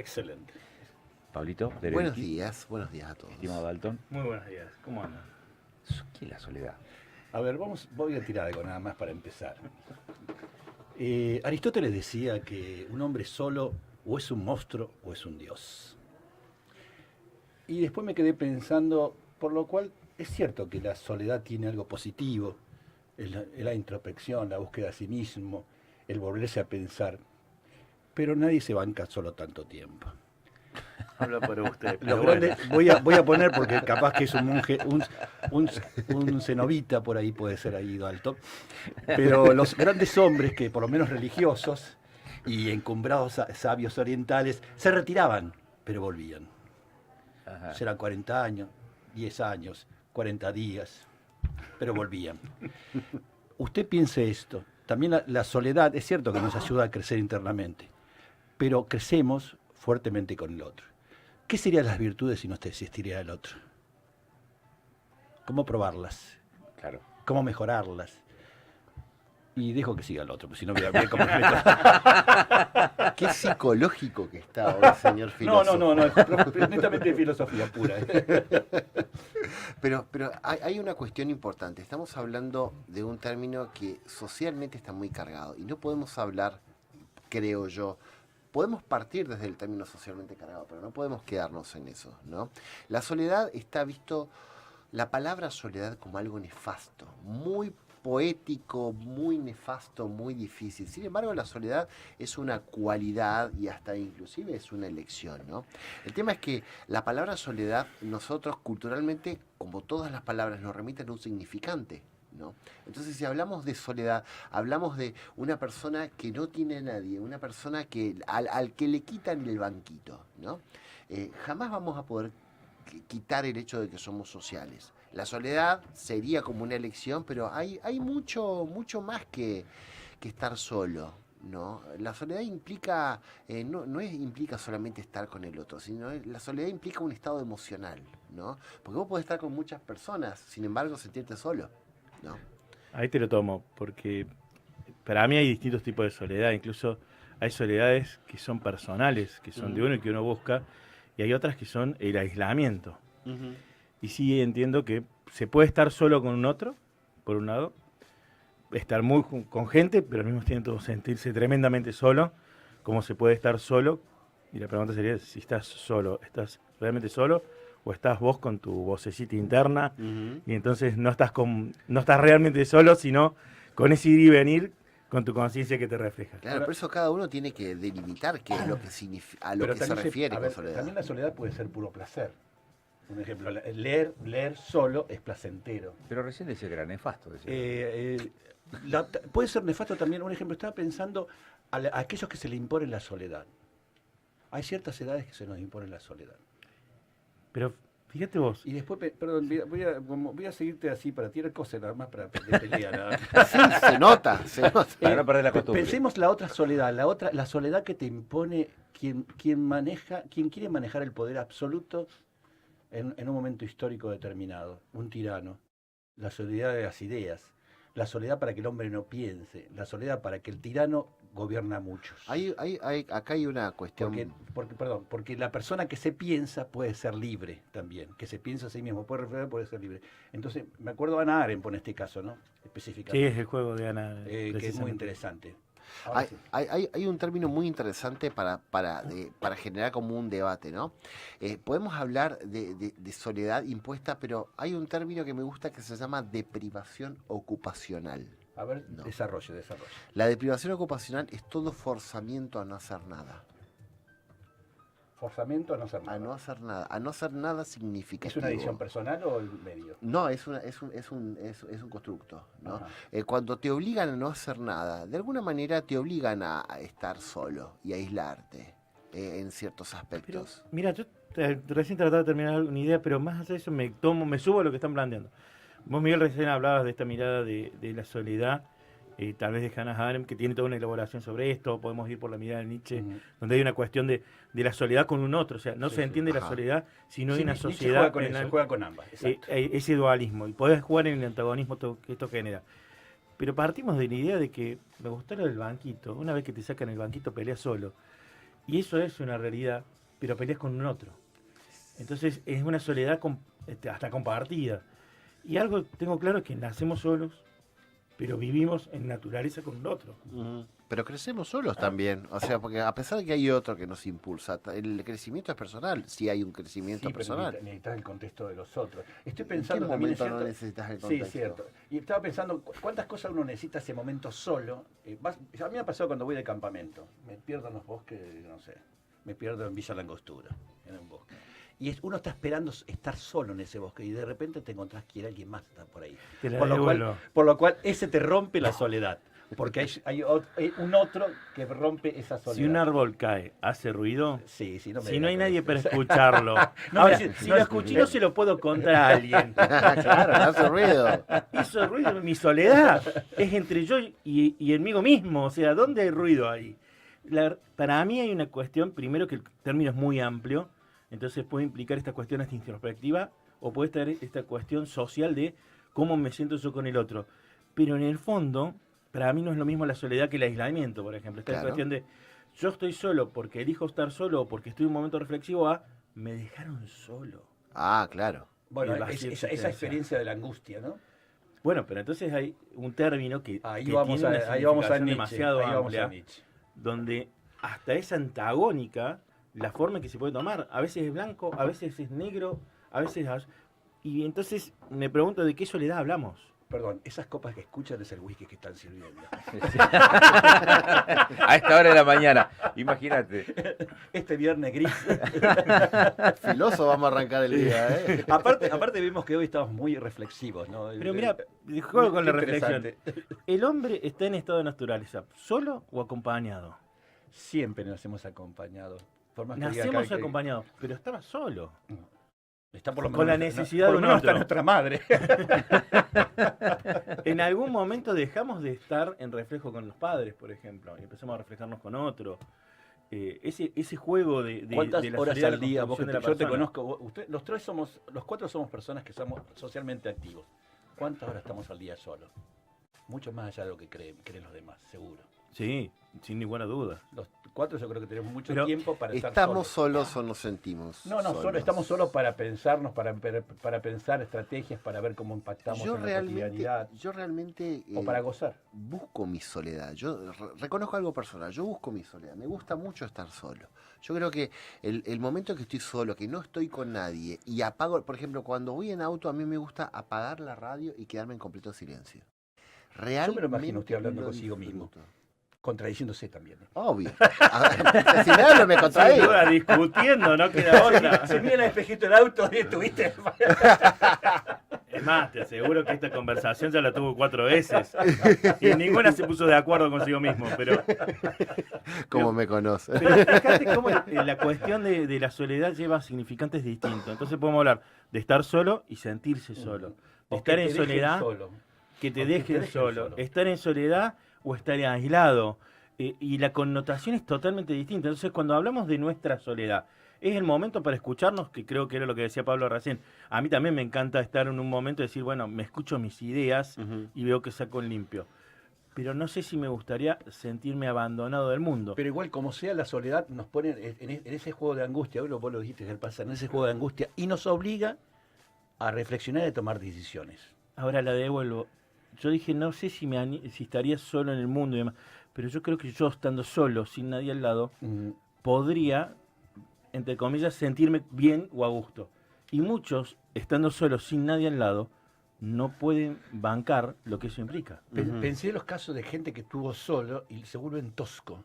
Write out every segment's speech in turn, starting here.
Excelente. Pablito, Buenos días a todos. Estimado Dalton. Muy buenos días. ¿Cómo andan? ¿Qué es la soledad? A ver, voy a tirar algo nada más para empezar. Aristóteles decía que un hombre solo o es un monstruo o es un dios. Y después me quedé pensando, por lo cual es cierto que la soledad tiene algo positivo, la introspección, la búsqueda de sí mismo, el volverse a pensar, pero nadie se banca solo tanto tiempo. Habla por usted. Los grandes, voy a poner, porque capaz que es un monje, un cenobita, por ahí puede ser ahí Dalton, pero los grandes hombres, que por lo menos religiosos y encumbrados sabios orientales, se retiraban, pero volvían. Ajá. Serán 40 años, 10 años, 40 días, pero volvían. Usted piense esto, también la soledad es cierto que nos ayuda a crecer internamente, pero crecemos fuertemente con el otro. ¿Qué serían las virtudes si no existiera el otro? ¿Cómo probarlas? Claro. ¿Cómo mejorarlas? Y dejo que siga el otro, porque si no voy a ver cómo meto. Qué psicológico que está hoy, señor filósofo. No, es netamente de filosofía pura. Pero hay una cuestión importante. Estamos hablando de un término que socialmente está muy cargado. Y no podemos hablar, creo yo, podemos partir desde el término socialmente cargado, pero no podemos quedarnos en eso, ¿no? La soledad está visto, la palabra soledad como algo nefasto, muy poético, muy nefasto, muy difícil. Sin embargo, la soledad es una cualidad y hasta inclusive es una elección, ¿no? El tema es que la palabra soledad, nosotros culturalmente, como todas las palabras, nos remiten a un significante, ¿no? Entonces, si hablamos de soledad, hablamos de una persona que no tiene a nadie, una persona que al que le quitan el banquito, ¿no? Jamás vamos a poder quitar el hecho de que somos sociales. La soledad sería como una elección, pero hay mucho más que estar solo, ¿no? La soledad implica, implica solamente estar con el otro, sino la soledad implica un estado emocional, ¿no? Porque vos podés estar con muchas personas, sin embargo sentirte solo, ¿no? Ahí te lo tomo, porque para mí hay distintos tipos de soledad, incluso hay soledades que son personales, que son de uno y que uno busca, y hay otras que son el aislamiento. Y sí entiendo que se puede estar solo con un otro, por un lado, estar muy con gente, pero al mismo tiempo sentirse tremendamente solo, como se puede estar solo. Y la pregunta sería si estás solo, ¿estás realmente solo? ¿O estás vos con tu vocecita interna? Y entonces no estás realmente solo, sino con ese ir y venir con tu conciencia que te refleja. Claro, por eso cada uno tiene que delimitar qué es lo que significa, a lo que se refiere con soledad. También la soledad puede ser puro placer. Un ejemplo, leer solo es placentero. Pero recién decía que era nefasto. Puede ser nefasto también. Un ejemplo, estaba pensando a aquellos que se le imponen la soledad. Hay ciertas edades que se nos imponen la soledad. Pero fíjate vos. Y después, perdón, voy a seguirte así para tirar cosas nada más para de pelea. Nada. Sí, se nota. Para no perder la costumbre. Pensemos la otra soledad, la soledad que te impone quien quiere manejar el poder absoluto en un momento histórico determinado, un tirano, la soledad de las ideas, la soledad para que el hombre no piense, la soledad para que el tirano gobierna a muchos. Acá hay una cuestión. Porque la persona que se piensa puede ser libre también, que se piensa a sí mismo, puede ser libre. Entonces, me acuerdo Hannah Arendt por este caso, ¿no? Específicamente. Sí, es el juego de Ana. Que es muy interesante. Hay un término muy interesante para generar como un debate, ¿no? Podemos hablar de soledad impuesta, pero hay un término que me gusta que se llama deprivación ocupacional. A ver, No. desarrollo. La deprivación ocupacional es todo forzamiento a no hacer nada. Forzamiento a no hacer nada. A no hacer nada. A no hacer nada significa. ¿Es una edición personal o el medio? No, es un constructo, ¿no? Cuando te obligan a no hacer nada, de alguna manera te obligan a estar solo y a aislarte en ciertos aspectos. Pero, mira, yo recién trataba de terminar una idea, pero más allá de eso me subo a lo que están planteando. Vos, Miguel, recién hablabas de esta mirada de la soledad, tal vez de Hannah Arendt, que tiene toda una elaboración sobre esto. Podemos ir por la mirada de Nietzsche, donde hay una cuestión de la soledad con un otro. O sea, no se entiende la soledad si no hay una sociedad. Juega con ambas. Ese dualismo. Y podés jugar en el antagonismo que esto genera. Pero partimos de la idea de que me gustó lo del banquito. Una vez que te sacan el banquito, peleas solo. Y eso es una realidad, pero peleas con un otro. Entonces es una soledad hasta compartida. Y algo tengo claro es que nacemos solos, pero vivimos en naturaleza con un otro. Pero crecemos solos también, o sea, porque a pesar de que hay otro que nos impulsa, el crecimiento es personal, si hay un crecimiento Sí, pero personal. necesitas el contexto de los otros. Estoy ¿En qué pensando también, ¿es momento no cierto? necesitas el Sí, contexto? es cierto. Y estaba pensando, ¿cuántas cosas uno necesita ese momento solo? A mí me ha pasado cuando voy de campamento. Me pierdo en los bosques, no sé. Me pierdo en Villa Langostura, en un bosque. Y uno está esperando estar solo en ese bosque y de repente te encontrás que alguien más está por ahí. Te la Por devuelvo. lo cual ese te rompe la soledad. Porque hay un otro que rompe esa soledad. Si un árbol cae, ¿hace ruido? Sí, sí, no me Si no hay digas nadie eso. para escucharlo. No, Ahora, sí, si no, lo escuché, no se lo puedo contar a alguien. Claro, no hace ruido. Hizo ruido, mi soledad es entre yo y enmigo mismo. O sea, ¿dónde hay ruido ahí? Para mí hay una cuestión, primero que el término es muy amplio, entonces puede implicar esta cuestión hasta introspectiva o puede estar esta cuestión social de cómo me siento yo con el otro. Pero en el fondo, para mí no es lo mismo la soledad que el aislamiento, por ejemplo. Esta Claro. cuestión de yo estoy solo porque elijo estar solo o porque estoy en un momento reflexivo a me dejaron solo. Ah, claro. Bueno, el vacío esa existencial. experiencia de la angustia, ¿no? Bueno, pero entonces hay un término que Ahí tiene vamos una ahí vamos a significación Nietzsche. demasiado Ahí vamos amplia, a Nietzsche. donde hasta es antagónica la forma en que se puede tomar. A veces es blanco, a veces es negro, a veces es... Y entonces me pregunto de qué soledad hablamos. Perdón, esas copas que escuchan es el whisky que están sirviendo. A esta hora de la mañana, imagínate. Este viernes gris. Filoso vamos a arrancar el día, ¿eh? aparte vimos que hoy estamos muy reflexivos, ¿no? Pero mira, juego con la Qué reflexión. interesante. ¿El hombre está en estado de naturaleza, solo o acompañado? Siempre nos hemos acompañado. Por más que diga Nacemos acá que- acompañados, pero estaba solo. Está por lo con menos, la necesidad por de lo un menos está otro. nuestra madre. En algún momento dejamos de estar en reflejo con los padres, por ejemplo, y empezamos a reflejarnos con otro. Ese juego de ¿Cuántas la horas soledad, al la día? Vos construcción de la yo te persona? conozco. Los cuatro somos personas que somos socialmente activos. ¿Cuántas horas estamos al día solos? Mucho más allá de lo que creen los demás, seguro. Sí, sin ninguna duda. Los cuatro yo creo que tenemos mucho Pero tiempo para estar ¿Estamos solos. solos o nos sentimos? No, solos? estamos solos para pensarnos, para pensar estrategias, para ver cómo impactamos en la cotidianidad, Yo realmente o para gozar. busco mi soledad. Yo reconozco algo personal, yo busco mi soledad. Me gusta mucho estar solo. Yo creo que el momento que estoy solo, que no estoy con nadie, y apago, por ejemplo, cuando voy en auto, a mí me gusta apagar la radio y quedarme en completo silencio. Realmente Yo me lo imagino usted hablando lo consigo mismo. disfruto. Contradiciéndose también. Obvio. Si me hablo, me Sin contradigo. duda, discutiendo, no queda otra. Se mira en el espejito del auto y estuviste. Es más, te aseguro que esta conversación ya la tuvo 4 veces. Y ninguna se puso de acuerdo consigo mismo. Pero Como me conoce. Pero fíjate cómo la cuestión de la soledad lleva significantes distintos. Entonces podemos hablar de estar solo y sentirse solo. De O estar que en te dejen soledad, solo. que te O que te dejen dejen solo. solo. Estar en soledad o estar aislado. Y la connotación es totalmente distinta. Entonces cuando hablamos de nuestra soledad, es el momento para escucharnos, que creo que era lo que decía Pablo recién. A mí también me encanta estar en un momento y decir, bueno, me escucho mis ideas Ujú. y veo que saco en limpio. Pero no sé si me gustaría sentirme abandonado del mundo. Pero igual, como sea, la soledad nos pone en ese juego de angustia, vos lo dijiste el pasado, en ese juego de angustia, y nos obliga a reflexionar y a tomar decisiones. Ahora la devuelvo. Yo dije, no sé si si estaría solo en el mundo y demás, pero yo creo que yo estando solo, sin nadie al lado, podría, entre comillas, sentirme bien o a gusto. Y muchos, estando solos, sin nadie al lado, no pueden bancar lo que eso implica. Ujú. Pensé en los casos de gente que estuvo solo y se vuelven tosco,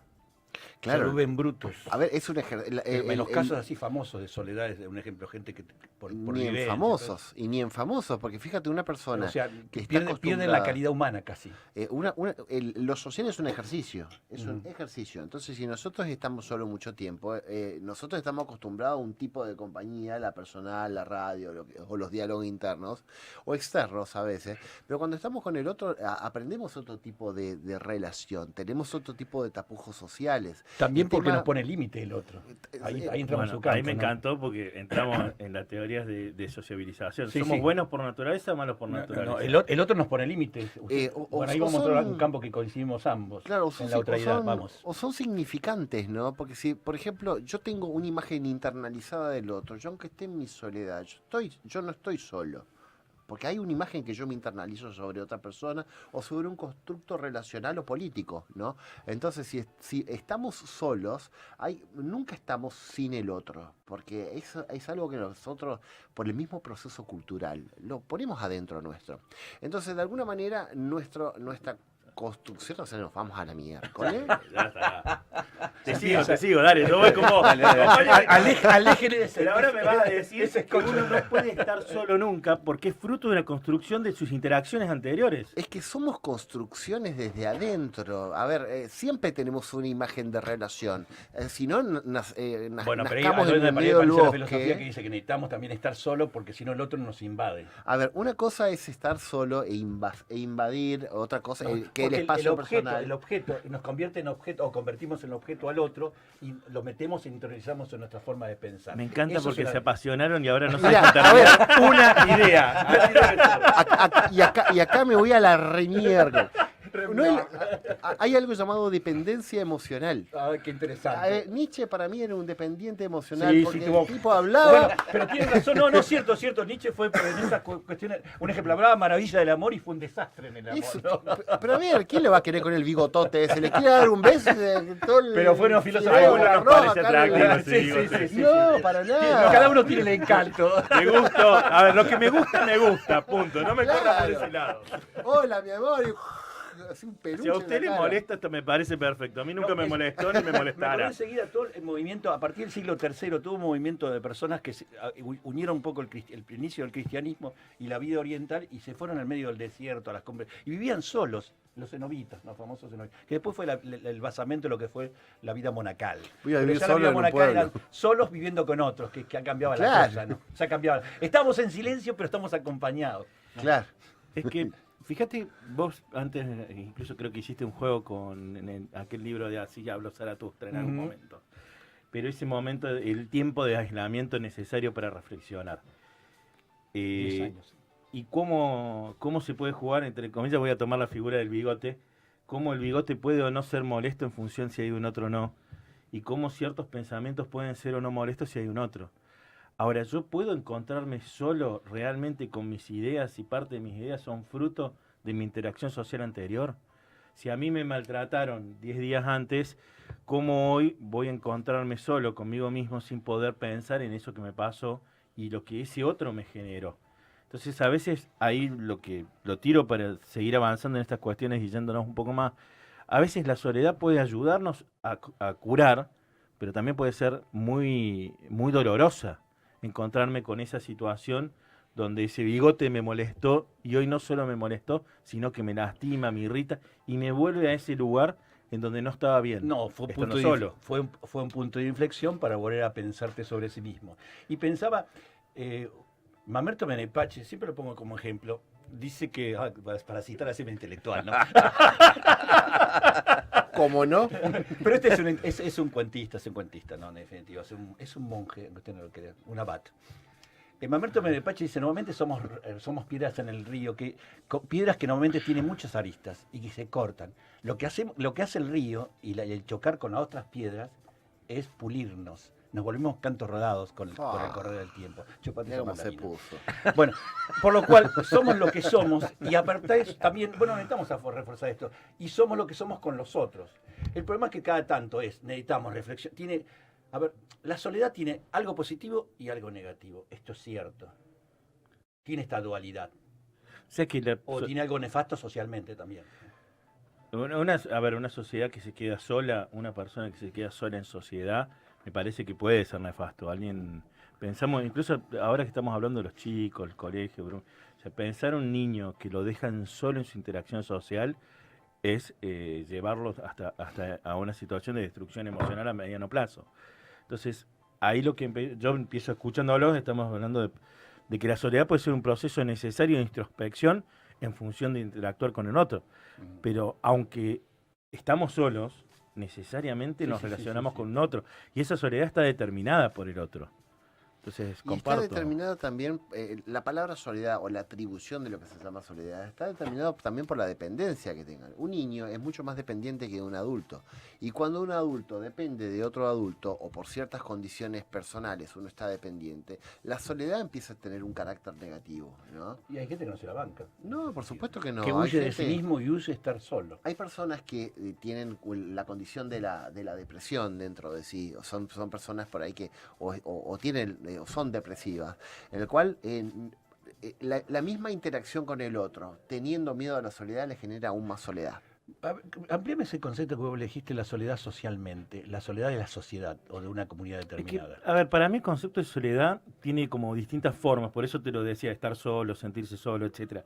Claro. se vuelven brutos. A ver, es un ejercicio. En los casos así famosos de soledad, es un ejemplo, gente que por Ni en vivencia, famosos, y ni en famosos, porque fíjate, una persona o sea, que está pierden la acostumbrada- calidad humana casi. lo social es un ejercicio, es un Mm. ejercicio. Entonces, si nosotros estamos solo mucho tiempo, nosotros estamos acostumbrados a un tipo de compañía, la personal, la radio, o los diálogos internos, o externos a veces, pero cuando estamos con el otro, aprendemos otro tipo de relación, tenemos otro tipo de tapujos sociales. sociales. También El porque tema- nos pone límite el otro. Ahí entramos en su campo. Ahí me ¿no? encantó porque entramos en las teorías de sociabilización. Sí, ¿Somos sí. buenos por naturaleza o malos por No, naturaleza? no, el otro nos pone límites. Bueno, ahí vamos a mostrar un campo que coincidimos ambos. Claro, en la otra idea, vamos. o son significantes, ¿no? Porque si, por ejemplo, yo tengo una imagen internalizada del otro, yo aunque esté en mi soledad, yo no estoy solo. Porque hay una imagen que yo me internalizo sobre otra persona o sobre un constructo relacional o político, ¿no? Entonces, si estamos solos, nunca estamos sin el otro, porque es algo que nosotros, por el mismo proceso cultural, lo ponemos adentro nuestro. Entonces, de alguna manera, nuestra construcción, o sea, nos vamos a la miércoles. Ya está. Te sigo, dale, yo voy como... Aléjele de ese. Pero ahora me vas a decir ese que uno no puede estar solo nunca porque es fruto de una construcción de sus interacciones anteriores. Es que somos construcciones desde adentro. A ver, siempre tenemos una imagen de relación. Si no, Bueno, pero ahí nazcamos ahí en el me medio del parece la filosofía que bosque. dice que necesitamos también estar solo porque si no el otro nos invade. A ver, una cosa es estar solo e invadir, otra cosa No, que el porque espacio objeto, personal. el objeto nos convierte en objeto o convertimos en objeto al otro y lo metemos e interiorizamos en nuestra forma de pensar. Me encanta Eso porque es se apasionaron y ahora no Mirá, saben terminar una idea. Así debe ser. Y acá me voy a la remierda. No hay algo llamado dependencia emocional. Ah, qué interesante. Nietzsche para mí era un dependiente emocional Sí, porque sí, el tipo hablaba. Bueno, pero tiene razón, no, cierto. Nietzsche fue en esas cuestiones, un ejemplo, hablaba maravilla del amor y fue un desastre en el amor. Eso, ¿no? pero a ver, ¿quién le va a querer con el bigotote ese? ¿Le quiere dar un beso? Pero fueron filósofos. Ay, Algunos bueno, nos parece atractivo ese bigote. No, para nada. Cada uno tiene el encanto. Me gustó. A ver, lo que me gusta, punto. No me corra por ese lado. Hola, mi amor. Así un peluche Si a en usted la le cara. molesta, esto me parece perfecto. A mí nunca No, me es- molestó ni me Me acordé molestará. enseguida todo el movimiento, a partir del siglo III, tuvo un movimiento de personas que unieron un poco el inicio del cristianismo y la vida oriental y se fueron al medio del desierto, a las cumbres, y vivían solos, los cenobitas, los famosos cenobitas, que después fue el basamento de lo que fue la vida monacal. Voy a Pero vivir ya la solo vida en un monacal pueblo. eran solos viviendo con otros, que ha cambiado la Claro. cosa, ¿no? Se ha cambiado. Estamos en silencio, pero estamos acompañados. Claro. Es que, fíjate, vos antes, incluso creo que hiciste un juego en aquel libro de Así ya habló Zaratustra en algún Ujú. momento. Pero ese momento, el tiempo de aislamiento necesario para reflexionar. 10 años. ¿Y cómo se puede jugar, entre comillas, voy a tomar la figura del bigote, cómo el bigote puede o no ser molesto en función si hay un otro o no, y cómo ciertos pensamientos pueden ser o no molestos si hay un otro? Ahora, ¿yo puedo encontrarme solo realmente con mis ideas y parte de mis ideas son fruto de mi interacción social anterior? Si a mí me maltrataron 10 días antes, ¿cómo hoy voy a encontrarme solo conmigo mismo sin poder pensar en eso que me pasó y lo que ese otro me generó? Entonces, a veces ahí lo tiro para seguir avanzando en estas cuestiones y yéndonos un poco más. A veces la soledad puede ayudarnos a curar, pero también puede ser muy, muy dolorosa encontrarme con esa situación donde ese bigote me molestó y hoy no solo me molestó, sino que me lastima, me irrita y me vuelve a ese lugar en donde no estaba bien. No, fue un, estando punto solo. fue un punto de inflexión para volver a pensarte sobre sí mismo. Y pensaba, Mamerto Menepache, siempre lo pongo como ejemplo, dice que, para citar así un intelectual, ¿no? ¿Cómo no? Pero este es un cuentista, ¿no? En definitiva, es un monje, aunque usted no lo crea, un abad. Mamerto Menepache dice, normalmente somos piedras en el río, piedras que normalmente tienen muchas aristas y que se cortan. Lo que hace el río y el chocar con las otras piedras es pulirnos. Nos volvimos cantos rodados con el correr del tiempo. Chupate Mira esa cómo se mandarina. puso. Bueno, por lo cual somos lo que somos y aparte de eso también, bueno, necesitamos reforzar esto, y somos lo que somos con los otros. El problema es que cada tanto necesitamos reflexión. A ver, la soledad tiene algo positivo y algo negativo, esto es cierto. Tiene esta dualidad. O sea que O tiene algo nefasto socialmente también. una sociedad que se queda sola, una persona que se queda sola en sociedad, me parece que puede ser nefasto. Pensamos, incluso ahora que estamos hablando de los chicos, el colegio, o sea, pensar un niño que lo dejan solo en su interacción social es llevarlo hasta a una situación de destrucción emocional a mediano plazo. Entonces, ahí yo empiezo escuchándolos, estamos hablando de que la soledad puede ser un proceso necesario de introspección en función de interactuar con el otro. Pero aunque estamos solos, necesariamente Sí, nos sí, sí, relacionamos sí, con sí. un otro. Y esa soledad está determinada por el otro. Entonces, Y está comparto. determinado también, la palabra soledad o la atribución de lo que se llama soledad, está determinado también por la dependencia que tengan. Un niño es mucho más dependiente que un adulto. Y cuando un adulto depende de otro adulto o por ciertas condiciones personales uno está dependiente, la soledad empieza a tener un carácter negativo, ¿no? Y hay gente que no se la banca. No, por supuesto que no. Que Hay huye de sí gente- mismo y huye estar solo. Hay personas que tienen la condición de la depresión dentro de sí, o son personas por ahí que o tienen o son depresivas, en el cual la misma interacción con el otro, teniendo miedo a la soledad, le genera aún más soledad. Amplíame ese concepto que vos elegiste, la soledad socialmente, la soledad de la sociedad o de una comunidad Es que, determinada. a ver, para mí el concepto de soledad tiene como distintas formas, por eso te lo decía, estar solo, sentirse solo, etcétera.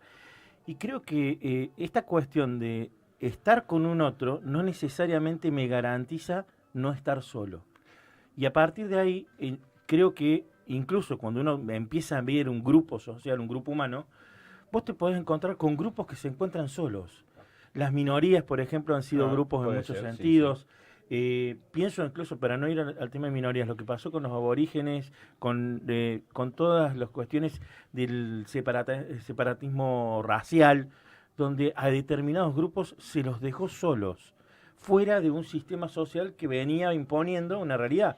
Y creo que esta cuestión de estar con un otro no necesariamente me garantiza no estar solo. Y a partir de ahí, creo que incluso cuando uno empieza a ver un grupo social, un grupo humano, vos te podés encontrar con grupos que se encuentran solos. Las minorías, por ejemplo, han sido grupos en puede muchos ser, sí, sentidos. Pienso incluso, para no ir al tema de minorías, lo que pasó con los aborígenes, con todas las cuestiones del separatismo racial, donde a determinados grupos se los dejó solos, fuera de un sistema social que venía imponiendo una realidad.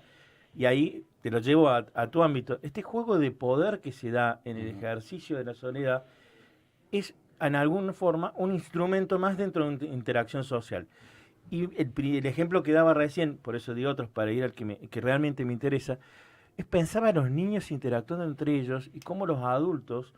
Y ahí te lo llevo a tu ámbito. Este juego de poder que se da en el ejercicio de la soledad es, en alguna forma, un instrumento más dentro de una interacción social. Y el ejemplo que daba recién, por eso di otros para ir al que realmente me interesa, es pensar a los niños interactuando entre ellos y cómo los adultos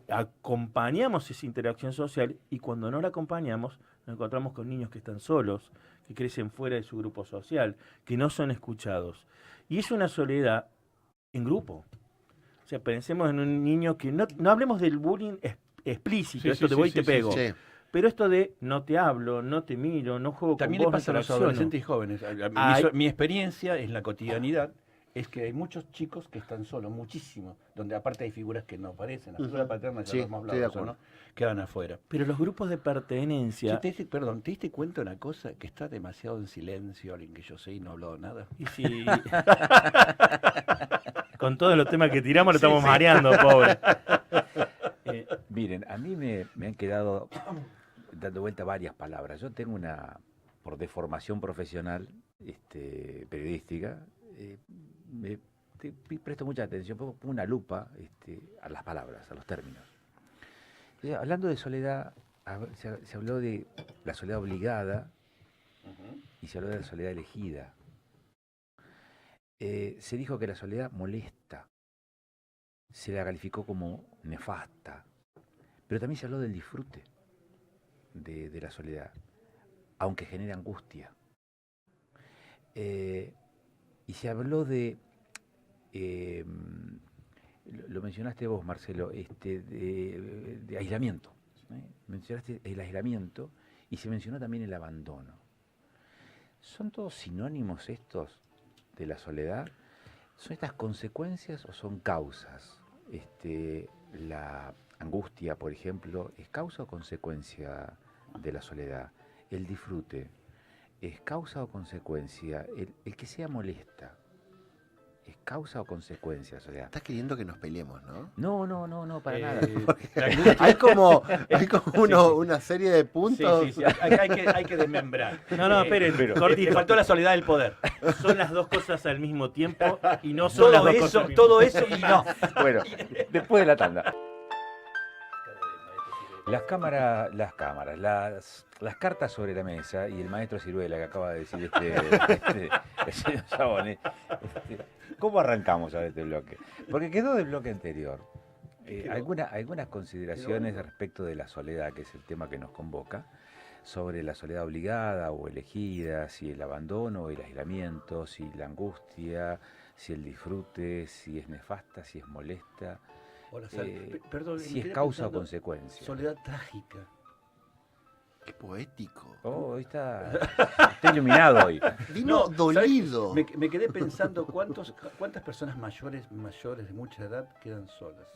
acompañamos esa interacción social, y cuando no la acompañamos nos encontramos con niños que están solos, que crecen fuera de su grupo social, que no son escuchados. Y es una soledad en grupo. O sea, pensemos en un niño que no hablemos del bullying explícito, Sí, esto sí, de sí, voy y sí, te sí, pego. Sí. Pero esto de no te hablo, no te miro, no juego También con le vos, pasa a no los interacciono. adolescentes y jóvenes. Ay. Mi experiencia en la cotidianidad es que hay muchos chicos que están solos, muchísimos, donde aparte hay figuras que no aparecen, la figura paterna ya Sí, lo hemos estoy de hablado, acuerdo. ¿no? Quedan afuera. Pero los grupos de pertenencia... Perdón, ¿te diste cuenta de una cosa? Que está demasiado en silencio alguien que yo sé y no ha hablado nada. Y si... Con todos los temas que tiramos lo estamos mareando, pobre. Miren, a mí me han quedado dando vuelta varias palabras. Yo tengo por deformación profesional, periodística, presto mucha atención, pongo una lupa a las palabras, a los términos. Hablando de soledad, se habló de la soledad obligada y se habló de la soledad elegida. Se dijo que la soledad molesta, se la calificó como nefasta, pero también se habló del disfrute de la soledad, aunque genera angustia. Y se habló de, lo mencionaste vos, Marcelo, de aislamiento. Mencionaste el aislamiento y se mencionó también el abandono. ¿Son todos sinónimos estos de la soledad? ¿Son estas consecuencias o son causas? La angustia, por ejemplo, ¿es causa o consecuencia de la soledad? El disfrute, ¿es causa o consecuencia? El que sea molesta, ¿es causa o consecuencia? O sea, Estás queriendo que nos peleemos, ¿no? no, para nada. Hay como una serie de puntos. Sí, hay que desmembrar. No, esperen, Le cortito. faltó la soledad del poder. Son las dos cosas al mismo tiempo y no son las dos cosas al mismo Todo eso y no. Bueno, después de la tanda. Las cartas sobre la mesa y el maestro Ciruela que acaba de decir el señor Sabone. ¿Cómo arrancamos a este bloque? Porque quedó del bloque anterior. Algunas consideraciones respecto de la soledad, que es el tema que nos convoca, sobre la soledad obligada o elegida, si el abandono o el aislamiento, si la angustia, si el disfrute, si es nefasta, si es molesta. Hola, perdón, si me es quedé causa o pensando, consecuencia. Soledad trágica. Qué poético. Oh, hoy está iluminado hoy. Vino dolido. ¿Sabes? Me quedé pensando cuántas personas mayores de mucha edad quedan solas.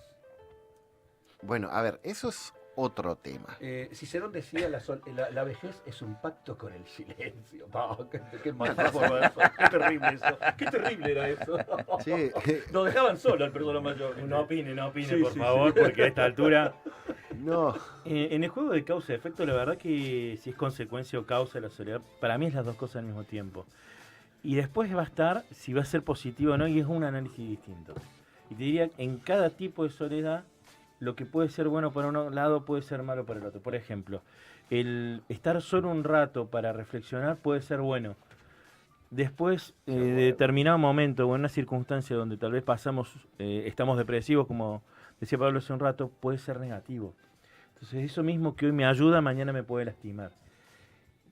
Bueno, a ver, eso es otro tema. Cicerón decía, la vejez es un pacto con el silencio. Qué metáfora eso. Qué terrible eso. Qué terrible era eso. Sí. Nos dejaban solo al persona mayor. No opine, Sí, por sí, favor, sí. porque a esta altura... No. En el juego de causa y efecto, la verdad que si es consecuencia o causa de la soledad, para mí es las dos cosas al mismo tiempo. Y después va a estar si va a ser positivo o no, y es un análisis distinto. Y te diría, en cada tipo de soledad, lo que puede ser bueno para un lado puede ser malo para el otro. Por ejemplo, el estar solo un rato para reflexionar puede ser bueno. Después, de determinado momento o en una circunstancia donde tal vez estamos depresivos, como decía Pablo hace un rato, puede ser negativo. Entonces, eso mismo que hoy me ayuda, mañana me puede lastimar.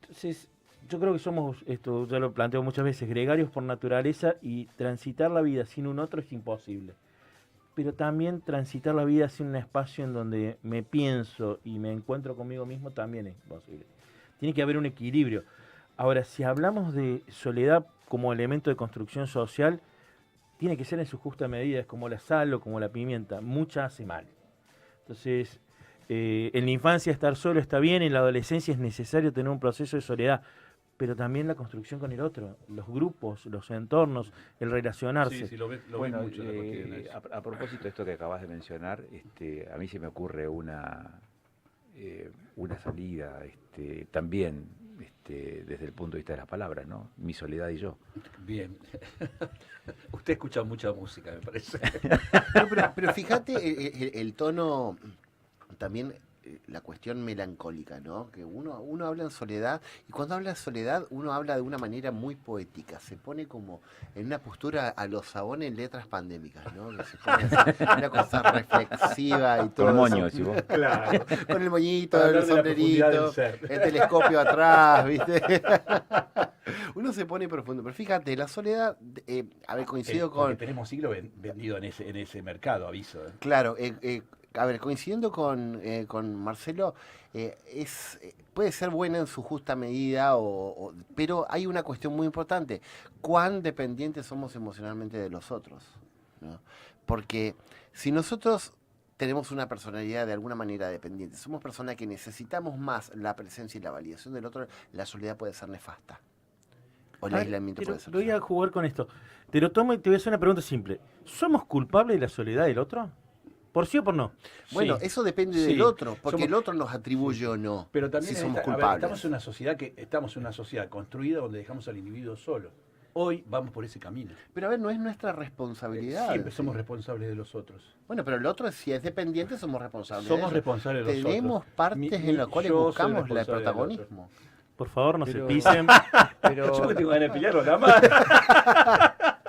Entonces, yo creo que somos, esto ya lo planteo muchas veces, gregarios por naturaleza, y transitar la vida sin un otro es imposible. Pero también transitar la vida sin un espacio en donde me pienso y me encuentro conmigo mismo también es imposible. Tiene que haber un equilibrio. Ahora, si hablamos de soledad como elemento de construcción social, tiene que ser en su justa medida, es como la sal o como la pimienta, mucha hace mal. Entonces, en la infancia estar solo está bien, en la adolescencia es necesario tener un proceso de soledad, pero también la construcción con el otro, los grupos, los entornos, el relacionarse. Sí, lo ves Bueno, mucho en la cotidianidad. a propósito de esto que acabas de mencionar, a mí se me ocurre una salida también desde el punto de vista de las palabras, ¿no? Mi soledad y yo. Bien. Usted escucha mucha música, me parece. No, pero fíjate el tono, también la cuestión melancólica, ¿no? Que uno habla en soledad, y cuando habla de soledad uno habla de una manera muy poética, se pone como en una postura a los Sabones en letras pandémicas, ¿no? Que se pone así, una cosa reflexiva y todo. Con moño, eso. decís vos. Claro. Con el moñito, Para el hablar de la profundidad del sombrerito, ser. el telescopio atrás, ¿viste? Uno se pone profundo. Pero fíjate, la soledad, a ver, coincido Porque con... tenemos siglo vendido en ese mercado, aviso. Claro, a ver, coincidiendo con Marcelo, puede ser buena en su justa medida, pero hay una cuestión muy importante. ¿Cuán dependientes somos emocionalmente de los otros? ¿No? Porque si nosotros tenemos una personalidad de alguna manera dependiente, somos personas que necesitamos más la presencia y la validación del otro, la soledad puede ser nefasta. O el aislamiento puede ser. Voy a jugar con esto. Te lo tomo y te voy a hacer una pregunta simple. ¿Somos culpables de la soledad del otro? ¿Por sí o por no? Bueno, Sí. eso depende Sí. del otro, porque Somos- el otro nos atribuye o no. Pero también si somos a ver, culpables. estamos en una sociedad construida donde dejamos al individuo solo. Hoy vamos por ese camino. Pero a ver, no es nuestra responsabilidad. Siempre somos responsables de los otros. Bueno, pero el otro, si es dependiente, somos responsables. de Somos ello. responsables de los Tenemos otros. partes en las cuales yo soy buscamos el responsable del otro. protagonismo. Por favor, no Pero- se pisen. Pero, Yo me tengo ganas de pillarlo la mano.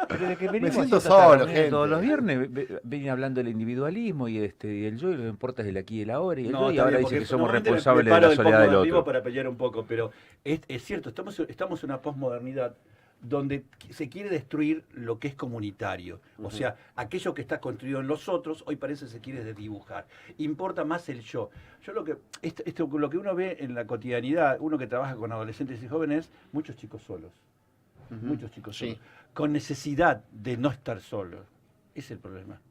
pero de que venimos siento haciendo esta solo, reunión gente. todos los viernes, vienen hablando del individualismo y el yo, y lo que importa es el aquí y el ahora, y el yo, y está ahora bien, dice porque que somos normalmente me responsables de preparo la el soledad del postmodernismo otro. para pelear un poco, pero es cierto, estamos en una posmodernidad donde se quiere destruir lo que es comunitario. O sea, aquello que está construido en los otros, hoy parece que se quiere desdibujar. Importa más el yo. Yo lo que uno ve en la cotidianidad, uno que trabaja con adolescentes y jóvenes, muchos chicos solos. Muchos chicos Sí. solos. Con necesidad de no estar solos. Ese es el problema.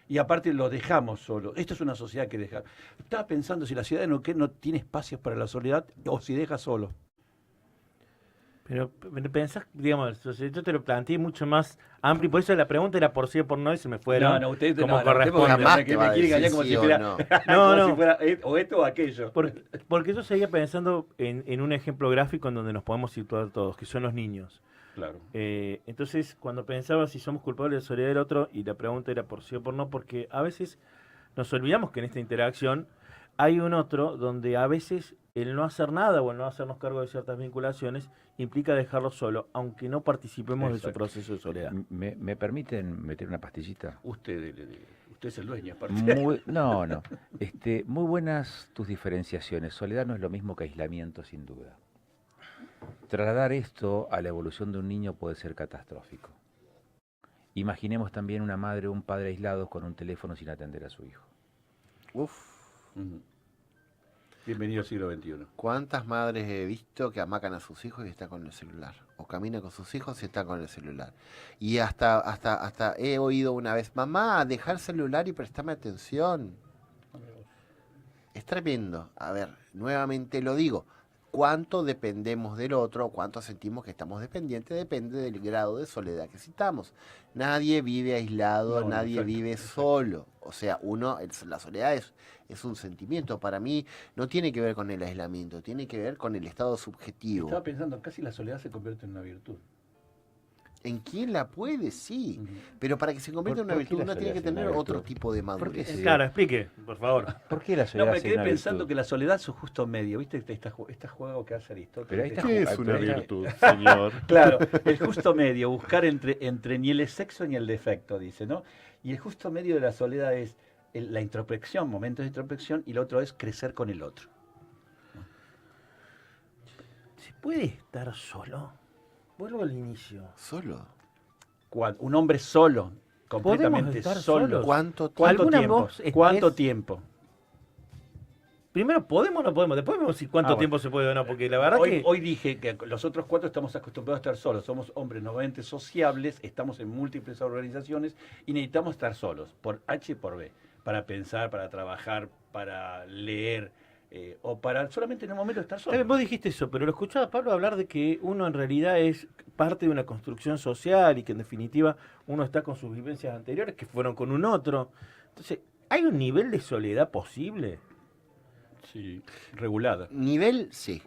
Y aparte lo dejamos solo. Esto es una sociedad que deja. Estaba pensando si la ciudad de Neuquén no tiene espacios para la soledad o si deja solo. Pero pensás, digamos, yo te lo planteé mucho más amplio, y por eso la pregunta era por sí o por no, y se me fueron usted como usted corresponde. Jamás me te va a quiere engañar decir como sí si o fuera, no. como No. si fuera o esto o aquello. Porque yo seguía pensando en un ejemplo gráfico en donde nos podemos situar todos, que son los niños. Claro. Entonces, cuando pensaba si somos culpables de la soledad del otro, y la pregunta era por sí o por no, porque a veces nos olvidamos que en esta interacción hay un otro donde a veces el no hacer nada o el no hacernos cargo de ciertas vinculaciones implica dejarlo solo, aunque no participemos de su Exacto. proceso de soledad. ¿Me permiten meter una pastillita? Usted es el dueño, aparte. No. Muy buenas tus diferenciaciones. Soledad no es lo mismo que aislamiento, sin duda. Trasladar esto a la evolución de un niño puede ser catastrófico. Imaginemos también una madre o un padre aislados con un teléfono sin atender a su hijo. Uf, Ujú. Bienvenido al siglo XXI. ¿cuántas madres he visto que amacan a sus hijos y están con el celular? O caminan con sus hijos y están con el celular. Y hasta he oído una vez, mamá, deja el celular y prestame atención. tremendo. A ver, nuevamente lo digo. Cuánto dependemos del otro, cuánto sentimos que estamos dependientes, depende del grado de soledad que sintamos. Nadie vive aislado, No, nadie exacto, vive exacto. solo. O sea, la soledad es un sentimiento. Para mí no tiene que ver con el aislamiento, tiene que ver con el estado subjetivo. Estaba pensando, casi la soledad se convierte en una virtud. ¿En quién la puede? Sí. Ujú. Pero para que se convierta en una por qué virtud, la uno tiene que soledad es una tener otro virtud? tipo de ¿Por qué madurez. se- Claro, explique, por favor. ¿Por qué la No, soledad me es quedé una pensando virtud? que la soledad es su justo medio. ¿Viste este juego que hace Aristóteles? Pero ahí está ¿Qué ju- es una pero ahí- virtud, señor? Claro, el justo medio, buscar entre ni el sexo ni el defecto, dice, ¿no? Y el justo medio de la soledad es la introspección, momentos de introspección, y lo otro es crecer con el otro. ¿Se puede estar solo? Vuelvo al inicio. Solo. Un hombre solo, completamente estar solo. solos? ¿Cuánto ¿Cuánto ¿Alguna tiempo? voz es- ¿Cuánto es- tiempo? Primero, ¿podemos o no podemos? Después vemos si cuánto Bueno. tiempo se puede o no, porque la verdad Hoy, que... hoy dije que los otros cuatro estamos acostumbrados a estar solos. Somos hombres normalmente sociables, estamos en múltiples organizaciones y necesitamos estar solos, por H y por B, para pensar, para trabajar, para leer o para solamente en el momento estar Está bien, solos. vos dijiste eso, pero lo escuchaba a Pablo hablar de que uno en realidad es parte de una construcción social y que en definitiva uno está con sus vivencias anteriores que fueron con un otro. Entonces, ¿hay un nivel de soledad posible? Sí, regulada. Nivel, sí.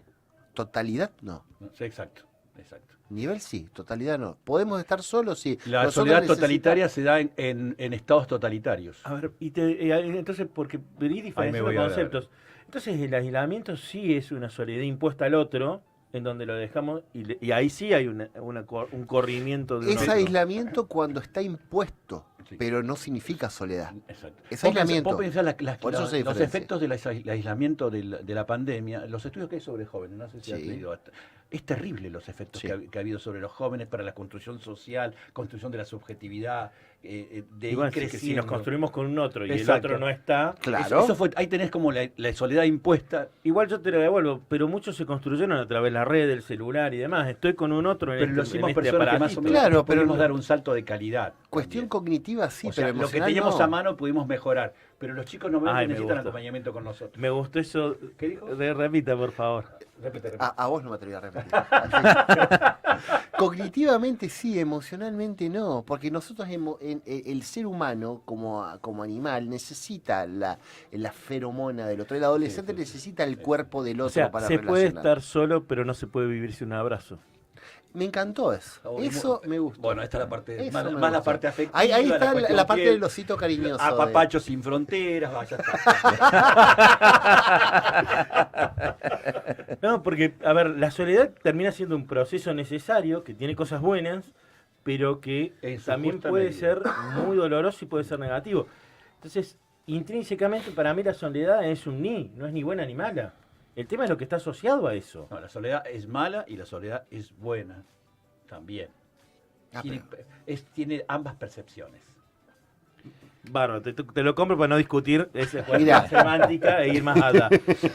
Totalidad, no. ¿No? Sí, exacto, exacto. Nivel, sí. Totalidad, no. ¿Podemos estar solos? Sí. La Nosotros soledad necesitamos- totalitaria se da en estados totalitarios. A ver, entonces, porque venís diferenciando voy a dar. conceptos. Entonces, el aislamiento sí es una soledad impuesta al otro, en donde lo dejamos, y ahí sí hay un corrimiento de un Es otro. aislamiento cuando está impuesto, Sí. pero no significa soledad. Exacto. Es Vos aislamiento. Vos pensás Por eso se los diferencia. efectos del aislamiento de la pandemia, los estudios que hay sobre jóvenes, no sé si has Sí. leído hasta. Es terrible los efectos Sí. que ha habido sobre los jóvenes para la construcción social, construcción de la subjetividad, de Y bueno, ir si creciendo. nos construimos con un otro y Exacto. el otro no está, Claro. Eso fue, ahí tenés como la soledad impuesta, igual yo te lo devuelvo, pero muchos se construyeron a través de la red, del celular y demás. Estoy con un otro en pero lo este, hicimos en este personas que más o aparatito. menos Claro, pero pudimos no- dar un salto de calidad. Cuestión también. cognitiva, sí, O sea, pero lo que emocional teníamos no. a mano pudimos mejorar, pero los chicos normalmente Ay, me necesitan gustó. acompañamiento con nosotros. Me gustó eso. ¿Qué dijo? Repita, por favor. Repite. A vos no me atreví a repetir. Cognitivamente sí, emocionalmente no, porque nosotros, el ser humano como animal necesita la feromona del otro. El adolescente Sí, sí, sí. necesita el cuerpo del O otro sea, para se puede relacionar. estar solo, pero no se puede vivir sin un abrazo. Me encantó eso. Oh, Eso me gustó. Bueno, esta es la parte, Eso más, me más la gustó. parte afectiva. Ahí está cuestión la parte piel, del osito cariñoso. A de- Papacho sin fronteras, vaya. No, porque, a ver, la soledad termina siendo un proceso necesario, que tiene cosas buenas, pero que En su también justa puede medida. ser muy doloroso y puede ser negativo. Entonces, intrínsecamente para mí la soledad es un no es ni buena ni mala. El tema es lo que está asociado a eso. No, la soledad es mala y la soledad es buena también. Ah, Tiene ambas percepciones. Bárbaro, te lo compro para no discutir esa Mirá. cuestión semántica e ir más allá.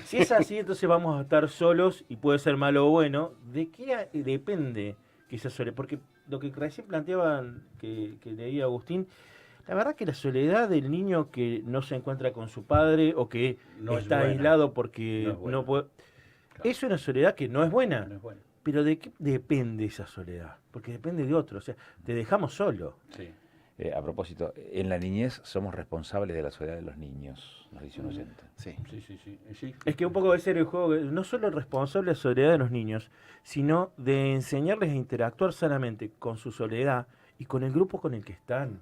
Si es así, entonces vamos a estar solos y puede ser malo o bueno. ¿De qué depende que esa soledad? Porque lo que recién planteaban, que leía Agustín, la verdad que la soledad del niño que no se encuentra con su padre o que No es está buena. aislado porque No es buena. no puede... Claro. Es una soledad que no es buena. No es buena. Pero ¿de qué depende esa soledad? Porque depende de otro. O sea, te dejamos solo. Sí. A propósito, en la niñez somos responsables de la soledad de los niños, nos dice un oyente. Sí. Sí. Es que un poco debe ser el juego, no solo responsable de la soledad de los niños, sino de enseñarles a interactuar sanamente con su soledad y con el grupo con el que están.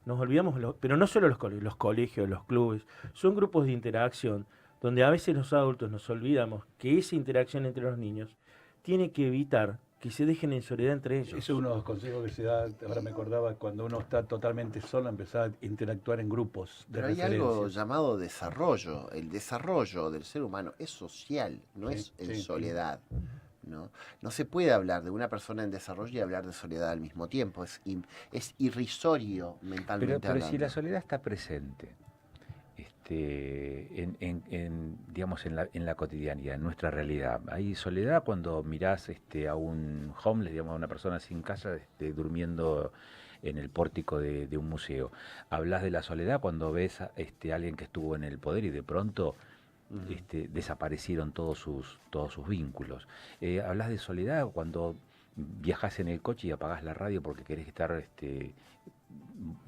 Nos olvidamos, pero no solo los colegios, los clubes, son grupos de interacción donde a veces los adultos nos olvidamos que esa interacción entre los niños tiene que evitar que se dejen en soledad entre ellos. Ese es uno de los consejos que se da, ahora me acordaba, cuando uno está totalmente solo, empezar a interactuar en grupos de Pero hay referencia. algo llamado desarrollo. El desarrollo del ser humano es social, no Sí, es en sí. soledad. ¿No? No se puede hablar de una persona en desarrollo y hablar de soledad al mismo tiempo. Es irrisorio mentalmente Pero si hablando. la soledad está presente, digamos, en la cotidianidad, en nuestra realidad. Hay soledad cuando mirás a un homeless, digamos, a una persona sin casa, durmiendo en el pórtico de un museo. Hablas de la soledad cuando ves a alguien que estuvo en el poder y de pronto desaparecieron todos sus vínculos. Hablas de soledad cuando viajás en el coche y apagás la radio porque querés estar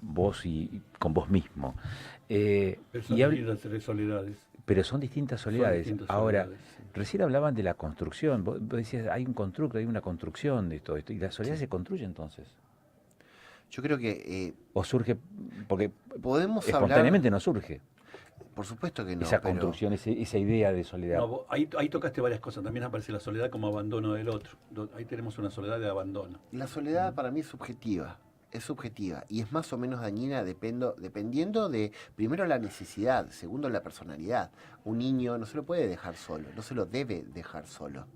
vos y con vos mismo. Pero son distintas soledades. Pero son distintas soledades. distintas Ahora, soledades, sí. recién hablaban de la construcción. Vos decías, hay un constructo, hay una construcción de todo esto. ¿Y la soledad se construye entonces? Yo creo que ¿O surge? Porque podemos espontáneamente hablar, no surge por supuesto que no, esa pero construcción, esa idea de soledad. No, ahí tocaste varias cosas. También aparece la soledad como abandono del otro. Ahí tenemos una soledad de abandono. la soledad para mí es subjetiva. Es subjetiva y es más o menos dañina dependiendo de, primero, la necesidad, segundo, la personalidad. Un niño no se lo puede dejar solo, no se lo debe dejar solo.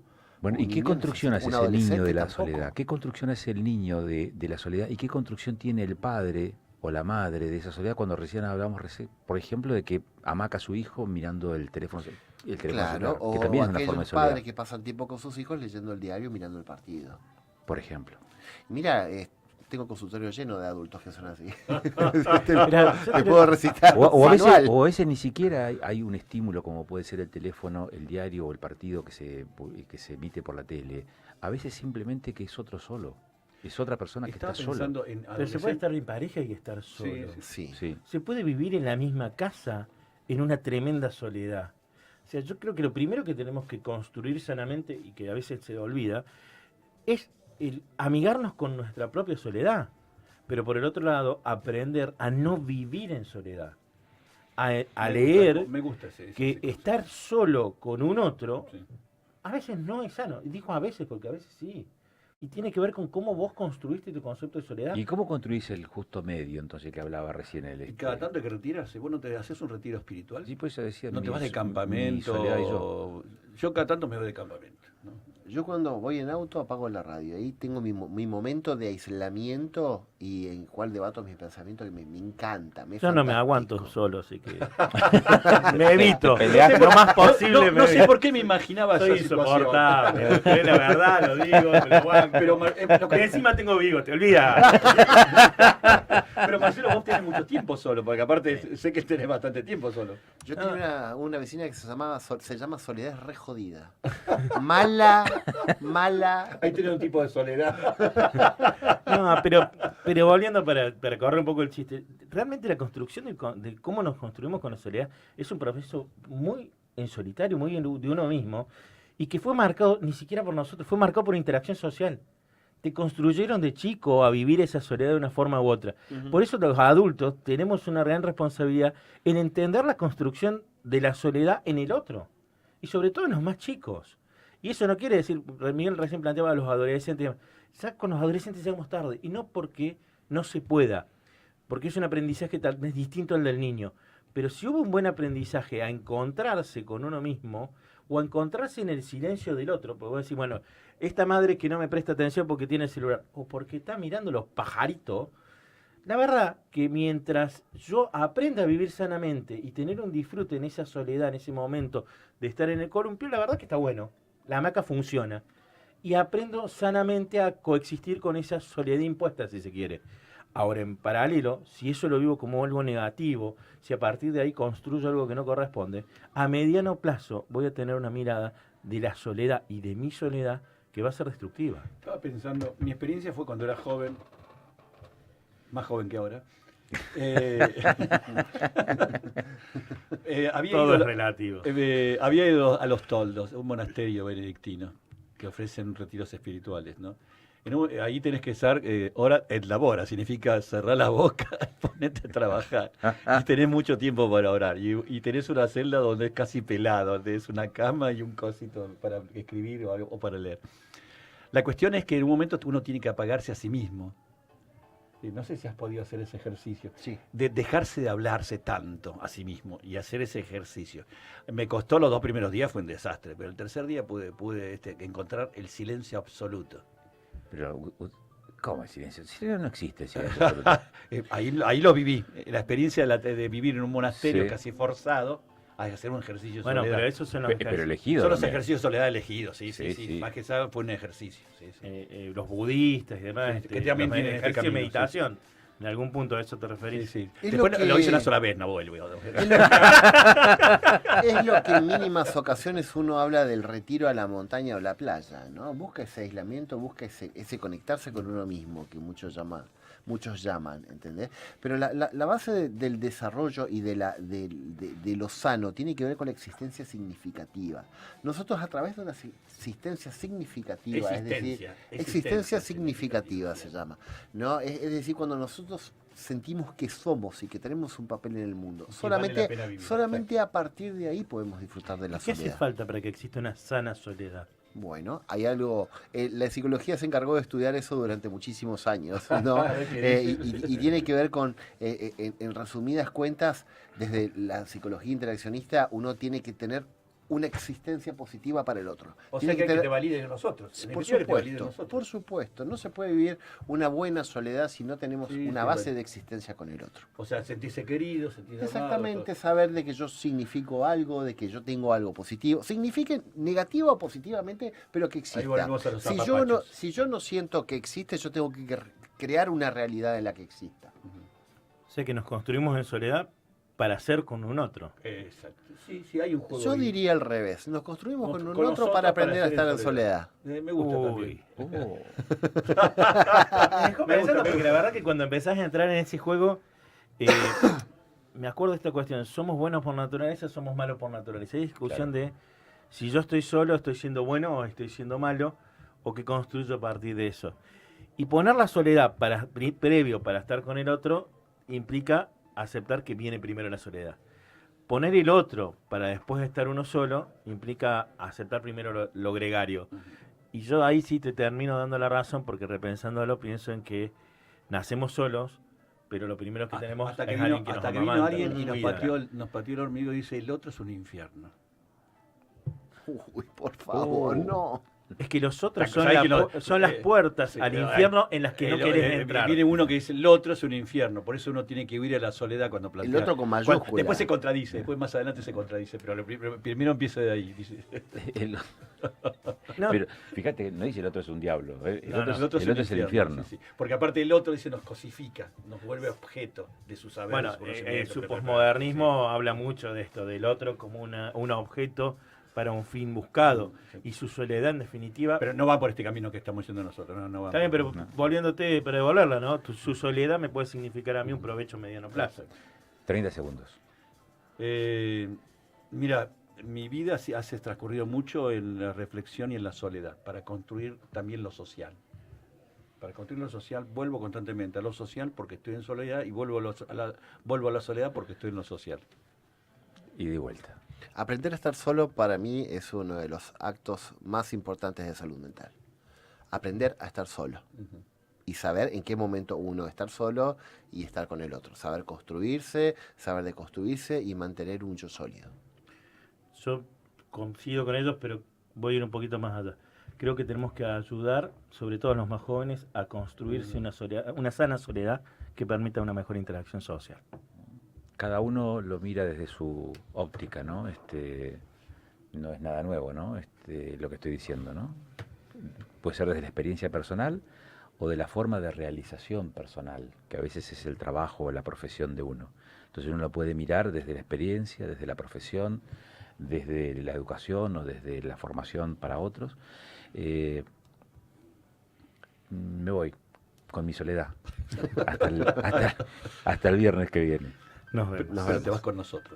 Bueno, Un ¿y qué niño construcción hace necesita- un ese niño de adolescente la tampoco. soledad? ¿Qué construcción hace el niño de la soledad? ¿Y qué construcción tiene el padre o la madre de esa soledad cuando recién hablamos, por ejemplo, de que amaca a su hijo mirando el teléfono Claro, celular, o que también es una aquellos forma de soledad, padres que pasan tiempo con sus hijos leyendo el diario, mirando el partido. por ejemplo? Mira, tengo consultorio lleno de adultos que son así. Mirá, yo Te te- puedo recitar. O manual. a veces ni siquiera hay un estímulo como puede ser el teléfono, el diario o el partido que se emite por la tele. A veces simplemente que es otro solo. Es otra persona que Estaba está sola. pensando en Pero se puede adolescentes. estar en pareja y estar solo. Sí. Sí. Sí. Se puede vivir en la misma casa en una tremenda soledad. O sea, yo creo que lo primero que tenemos que construir sanamente y que a veces se olvida es el amigarnos con nuestra propia soledad. Pero por el otro lado, aprender a no vivir en soledad. A leer Me gusta ese que concepto. estar solo con un otro Sí. a veces no es sano. Y digo a veces porque a veces sí. Y tiene que ver con cómo vos construiste tu concepto de soledad. ¿Y cómo construís el justo medio, entonces, que hablaba recién él? Y cada tanto hay que retirarse. ¿Vos no te haces un retiro espiritual? Sí, pues eso decía. ¿No te mi vas de mi campamento? soledad y yo. Yo cada tanto me voy de campamento. ¿no? Yo cuando voy en auto apago la radio. Ahí tengo mi momento de aislamiento y en cual debato mis pensamientos que me encanta. Yo no me fantástico. aguanto solo, así que me evito. Pelear. Lo más posible. No sé por qué me imaginaba Soy esa situación. insoportable. La verdad, lo digo, me lo aguanto. Pero, lo que- Y encima tengo vivo, te olvidas. pero Marcelo, vos tenés mucho tiempo solo, porque aparte sé que tenés bastante tiempo solo. Yo tenía una vecina que se llama Soledad re jodida. Mala. Ahí tenés un tipo de soledad. No, pero volviendo para correr un poco el chiste, realmente la construcción de cómo nos construimos con la soledad es un proceso muy en solitario, muy de uno mismo, y que fue marcado ni siquiera por nosotros, fue marcado por interacción social. Te construyeron de chico a vivir esa soledad de una forma u otra. Por eso los adultos tenemos una gran responsabilidad en entender la construcción de la soledad en el otro, y sobre todo en los más chicos. Y eso no quiere decir, Miguel recién planteaba a los adolescentes, ya con los adolescentes llegamos tarde, y no porque no se pueda, porque es un aprendizaje tal vez distinto al del niño. Pero si hubo un buen aprendizaje a encontrarse con uno mismo, o a encontrarse en el silencio del otro, porque vos decís, bueno, esta madre que no me presta atención porque tiene el celular, o porque está mirando los pajaritos, la verdad que mientras yo aprenda a vivir sanamente y tener un disfrute en esa soledad, en ese momento de estar en el columpio, la verdad que está bueno. La hamaca funciona. Y aprendo sanamente a coexistir con esa soledad impuesta, si se quiere. Ahora, en paralelo, si eso lo vivo como algo negativo, si a partir de ahí construyo algo que no corresponde, a mediano plazo voy a tener una mirada de la soledad y de mi soledad que va a ser destructiva. Estaba pensando, mi experiencia fue cuando era joven, más joven que ahora. Había Todo ido, es relativo. había ido a Los Toldos, un monasterio benedictino, que ofrecen retiros espirituales, ¿no? Ahí tenés que estar hora et labora, significa cerrar la boca y ponerte a trabajar. Y tenés mucho tiempo para orar. Y tenés una celda donde es casi pelado, donde es una cama y un cosito para escribir o para leer. La cuestión es que en un momento uno tiene que apagarse a sí mismo. No sé si has podido hacer ese ejercicio. Sí. De dejarse de hablarse tanto a sí mismo y hacer ese ejercicio. Me costó los 2 primeros días, fue un desastre, pero el tercer día pude encontrar el silencio absoluto. Pero, ¿cómo el silencio? El silencio no existe, el silencio absoluto. Ahí lo viví. La experiencia de vivir en un monasterio Sí. casi forzado a hacer un ejercicio de Bueno, soledad. pero esos son los, Pero elegido. Son los también. ejercicios de soledad elegidos, sí. Sí. Más que eso fue un ejercicio. Sí. los budistas y demás, Sí, que también los tienen este ejercicios de camino, meditación. En algún punto a eso te Sí, referís. sí. Es Después lo que- lo hice una sola vez, no vuelvo. Es lo que en mínimas ocasiones uno habla del retiro a la montaña o la playa, ¿no? Busca ese aislamiento, busca ese conectarse con uno mismo, que muchos llaman, ¿entendés? Pero la base del desarrollo y de lo sano tiene que ver con la existencia significativa. Nosotros a través de una existencia significativa, es decir, existencia significativa se llama, ¿no? Es decir, cuando nosotros sentimos que somos y que tenemos un papel en el mundo, vale la pena vivir. solamente a partir de ahí podemos disfrutar de la ¿Qué hace soledad. falta para que exista una sana soledad? Bueno, hay algo, la psicología se encargó de estudiar eso durante muchísimos años, ¿no? A ver qué Y tiene que ver con, en resumidas cuentas, desde la psicología interaccionista, uno tiene que tener una existencia positiva para el otro. O Tiene sea que hay que tener- te valide de nosotros. En por definitiva, que te valide de supuesto, nosotros. por supuesto, no se puede vivir una buena soledad si no tenemos Sí, una sí, base bueno. de existencia con el otro. O sea, sentirse querido, sentirse amado, Exactamente, todo. saber de que yo significo algo, de que yo tengo algo positivo, signifique negativo o positivamente, pero que exista. volvemos a los Si apapachos. yo no siento que existe, yo tengo que crear una realidad en la que exista. O sea que nos construimos en soledad para ser con un otro. Exacto. Sí, sí, hay un juego. Yo ahí. diría al revés, nos construimos con un Con otro nosotros para aprender a ser estar en soledad. Me gusta Uy. también. Oh. Me dejó Me gusta, pensando me porque gusta. la verdad que cuando empezás a entrar en ese juego, me acuerdo de esta cuestión, ¿somos buenos por naturaleza, somos malos por naturaleza? Hay discusión de si yo estoy solo, estoy siendo bueno o estoy siendo malo, o qué construyo a partir de eso. Y poner la soledad previo para estar con el otro implica aceptar que viene primero la soledad. Poner el otro para después estar uno solo implica aceptar primero lo gregario. Y yo ahí sí te termino dando la razón porque repensándolo pienso en que nacemos solos, pero lo primero que tenemos hasta es que alguien vino, que nos hasta que vino amamanta, alguien y nos nos cuida. pateó el hormigo y dice, el otro es un infierno. Uy, por favor, no. Es que los otros Taco, ¿sabes que lo- son las puertas sí, al pero, infierno en las que no querés entrar. Viene uno que dice, el otro es un infierno, por eso uno tiene que huir a la soledad cuando plantea. El otro con mayúscula. Después se contradice, después más adelante se contradice, pero primero empieza de ahí. Dice. No, Pero fíjate, no dice el otro es un diablo, ¿eh? El, No, otro, no, es el infierno. sí, sí. Porque aparte el otro dice nos cosifica, nos vuelve objeto de su saber. bueno, de su conocimiento, su bla, bla, bla. posmodernismo habla mucho de esto, del otro como un objeto para un fin buscado. Sí. Y su soledad, en definitiva... Pero no va por este camino que estamos yendo nosotros. No va Está bien, pero No. volviéndote para devolverla, ¿no? Su soledad me puede significar a mí un provecho a mediano plazo. 30 segundos. Mira, mi vida se ha transcurrido mucho en la reflexión y en la soledad, para construir también lo social. Para construir lo social vuelvo constantemente a lo social porque estoy en soledad y vuelvo a la soledad porque estoy en lo social. Y de vuelta. Aprender a estar solo para mí es uno de los actos más importantes de salud mental. Aprender a estar solo. Y saber en qué momento uno estar solo y estar con el otro. Saber construirse, saber deconstruirse y mantener un yo sólido. Yo coincido con ellos, pero voy a ir un poquito más allá. Creo que tenemos que ayudar, sobre todo a los más jóvenes, a construirse una sana soledad que permita una mejor interacción social. Cada uno lo mira desde su óptica, ¿no? No es nada nuevo, ¿no? Lo que estoy diciendo, ¿no? Puede ser desde la experiencia personal o de la forma de realización personal, que a veces es el trabajo o la profesión de uno. Entonces uno lo puede mirar desde la experiencia, desde la profesión, desde la educación o desde la formación para otros. Me voy con mi soledad hasta el viernes que viene. Nos vemos. Pero te vas con nosotros.